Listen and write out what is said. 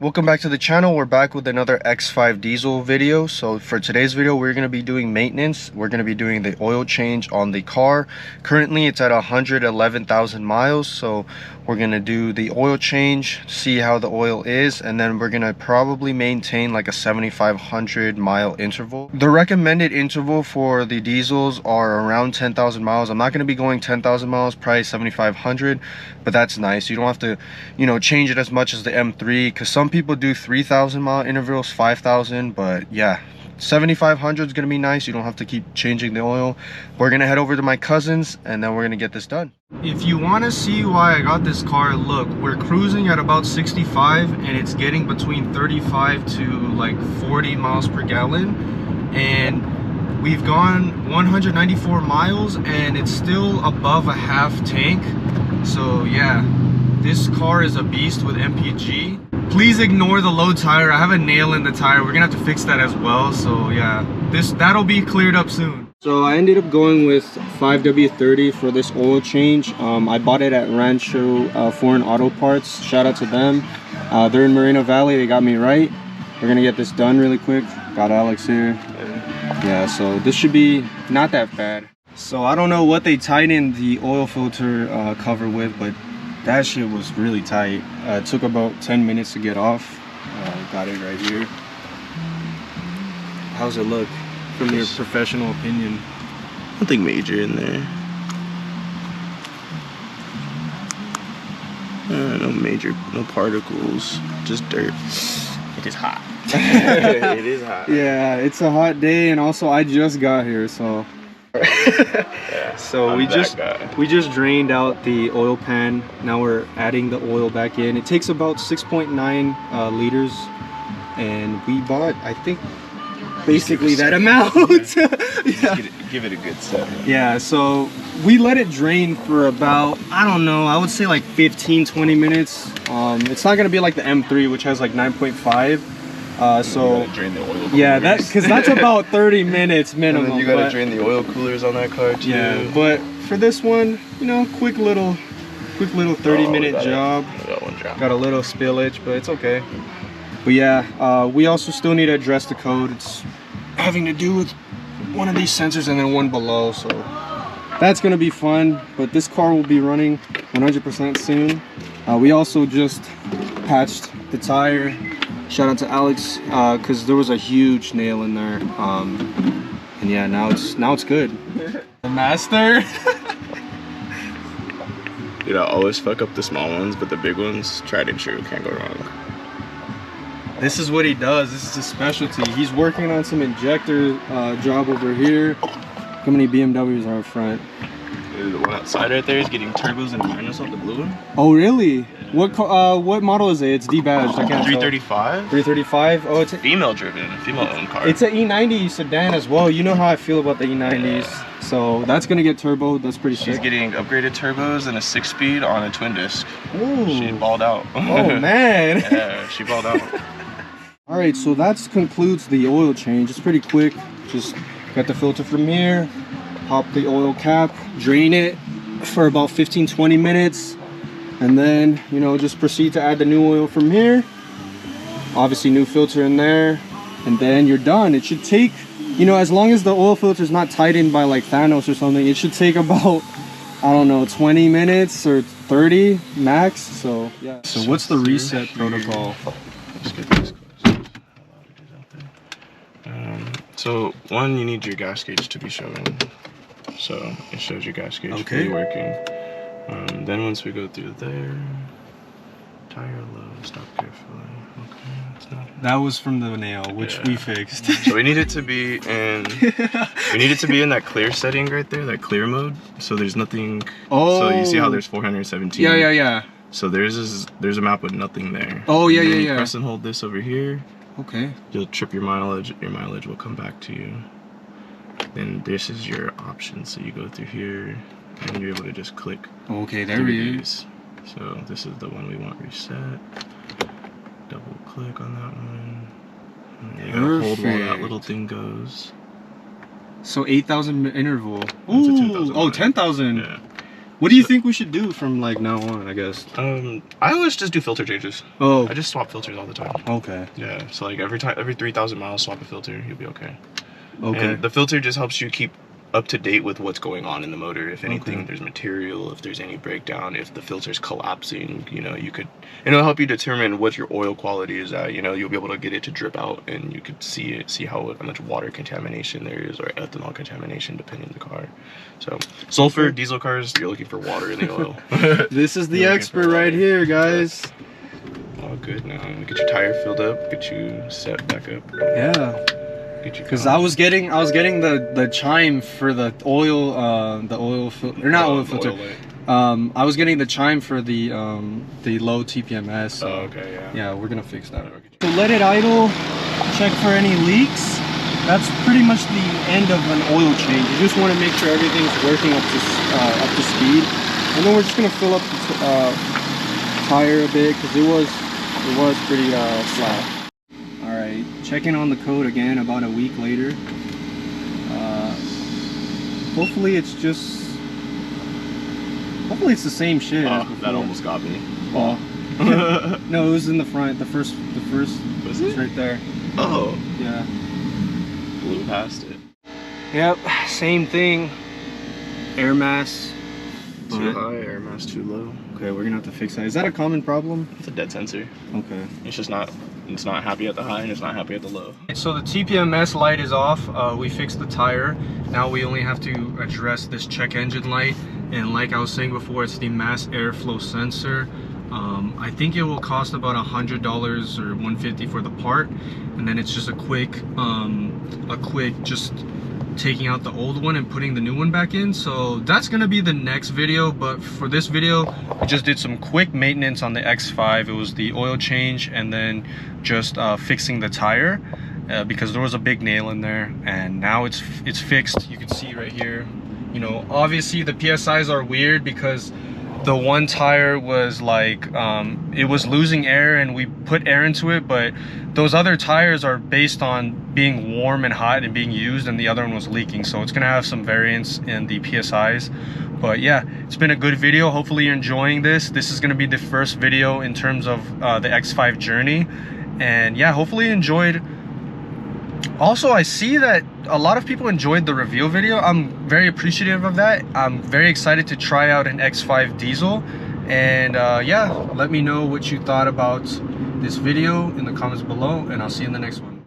Welcome back to the channel. We're back with another X5 diesel video. So for today's video, we're going to be doing maintenance. We're going to be doing the oil change on the car. Currently it's at 111,000 miles, so we're going to do the oil change, see how the oil is, and then we're going to probably maintain like a 7,500 mile interval. The recommended interval for the diesels are around 10,000 miles. I'm not going to be going 10,000 miles, probably 7,500, but that's nice. You don't have to, change it as much as the M3, because some people do 3,000 mile intervals, 5,000, but yeah, 7,500 is gonna be nice. You don't have to keep changing the oil. We're gonna head over to my cousin's and then we're gonna get this done. If you want to see why I got this car, look, we're cruising at about 65 and it's getting between 35 to like 40 miles per gallon, and we've gone 194 miles and it's still above a half tank. So yeah, this car is a beast with MPG. Please ignore the low tire. I have a nail in the tire. We're gonna have to fix that as well. So yeah, that'll be cleared up soon. So I ended up going with 5W30 for this oil change. I bought it at Rancho Foreign Auto Parts. Shout out to them. They're in Moreno Valley. They got me right. We're gonna get this done really quick. Got Alex here. Yeah, so this should be not that bad. So I don't know what they tightened the oil filter cover with, but that shit was really tight. It took about 10 minutes to get off. Got it right here. How's it look from your professional opinion? Nothing major in there. No particles, just dirt. It is hot. It is hot. Yeah, it's a hot day, and also I just got here, so. Yeah, so we just drained out the oil pan. Now we're adding the oil back in. It takes about 6.9 liters, and we bought, I think, basically that amount. Yeah. Give it a good set. Yeah, so we let it drain for about, I don't know, I would say like 15-20 minutes. It's not gonna be like the M3, which has like 9.5. So drain the oil coolers. Yeah, because that's about 30 minutes minimum. And then you gotta drain the oil coolers on that car too. Yeah, but for this one, quick little 30-minute job. Got a little spillage, but it's okay. But yeah, we also still need to address the code. It's having to do with one of these sensors and then one below, so that's gonna be fun. But this car will be running 100% soon. We also just patched the tire. Shout out to Alex, because there was a huge nail in there, and yeah, now it's good. The master. Dude, I always fuck up the small ones, but the big ones, tried and true, can't go wrong. This is what he does. This is his specialty. He's working on some injector job over here. How many BMWs are up front? Dude, the one outside right there is getting turbos and manuals off the blue one. Oh really? What model is it? It's debadged. I can't 335. 335. Oh, it's a female driven, female owned car. It's an E90 sedan as well. You know how I feel about the E90s. Yeah. So that's gonna get turbo. That's pretty sick. She's getting upgraded turbos and a 6-speed on a twin disc. Ooh. She balled out. Oh man. Yeah, she balled out. All right, so that concludes the oil change. It's pretty quick. Just got the filter from here, pop the oil cap, drain it for about 15-20 minutes, and then just proceed to add the new oil from here. Obviously new filter in there, and then you're done. It should take, as long as the oil filter is not tightened by like Thanos or something, it should take about, I don't know, 20 minutes or 30 max. So yeah. So what's the reset protocol? Let's get this close. So one, you need your gas gauge to be showing. So it shows your gas gauge fully working. Then once we go through there, tire low, stop carefully. Okay, that's not it. That was from the nail, which we fixed. So we need it to be in that clear setting right there, that clear mode. So there's nothing. Oh. So you see how there's 417. Yeah. So there's a map with nothing there. Oh yeah, and then yeah. You press and hold this over here. Okay. You'll trip your mileage. Your mileage will come back to you. Then this is your option. So you go through here, and you're able to just click. Okay, there he is. So this is the one we want reset. Double click on that one. And you gotta hold while that little thing goes. So 8,000 interval. Ooh, 10,000. Yeah. What do you think we should do from like now on, I guess? I always just do filter changes. Oh. I just swap filters all the time. Okay. Yeah, so like every 3,000 miles, swap a filter, you'll be okay. Okay. And the filter just helps you keep up to date with what's going on in the motor. If anything, there's material, if there's any breakdown, if the filter's collapsing, you know, and it'll help you determine what your oil quality is at. You know, you'll be able to get it to drip out, and you could see how much water contamination there is, or ethanol contamination, depending on the car. So sulfur, diesel cars, you're looking for water in the oil. This is the expert right here, guys. All good now. Get your tire filled up, get you set back up. Yeah. Because I was getting the chime for the oil filter, or not oil filter. I was getting the chime for the low TPMS. So, oh, okay, yeah. Yeah, we're gonna fix that. So let it idle, check for any leaks. That's pretty much the end of an oil change. You just want to make sure everything's working up to speed, and then we're just gonna fill up the tire a bit because it was pretty flat. Alright, checking on the code again about a week later. Hopefully it's the same shit as before. That almost got me. Oh. No, it was in the front. The first was it? right there. Oh. Yeah. Blew past it. Yep, same thing. Air mass. Too high, air mass too low. Okay, we're gonna have to fix that. Is that a common problem? It's a dead sensor. Okay. It's not happy at the high and it's not happy at the low. So the TPMS light is off. We fixed the tire. Now we only have to address this check engine light. And like I was saying before, it's the mass airflow sensor. I think it will cost about $100 or $150 for the part. And then it's just a quick just taking out the old one and putting the new one back in. So that's gonna be the next video, but for this video we just did some quick maintenance on the X5. It was the oil change and then just fixing the tire because there was a big nail in there, and now it's fixed. You can see right here, you know, obviously the PSIs are weird because the one tire was like it was losing air and we put air into it, but those other tires are based on being warm and hot and being used, and the other one was leaking, so it's gonna have some variance in the PSIs. But yeah, it's been a good video. Hopefully you're enjoying this. This is gonna be the first video in terms of the X5 journey, and yeah, hopefully you enjoyed. Also, I see that a lot of people enjoyed the reveal video. I'm very appreciative of that. I'm very excited to try out an X5 diesel, and yeah, let me know what you thought about this video in the comments below, and I'll see you in the next one.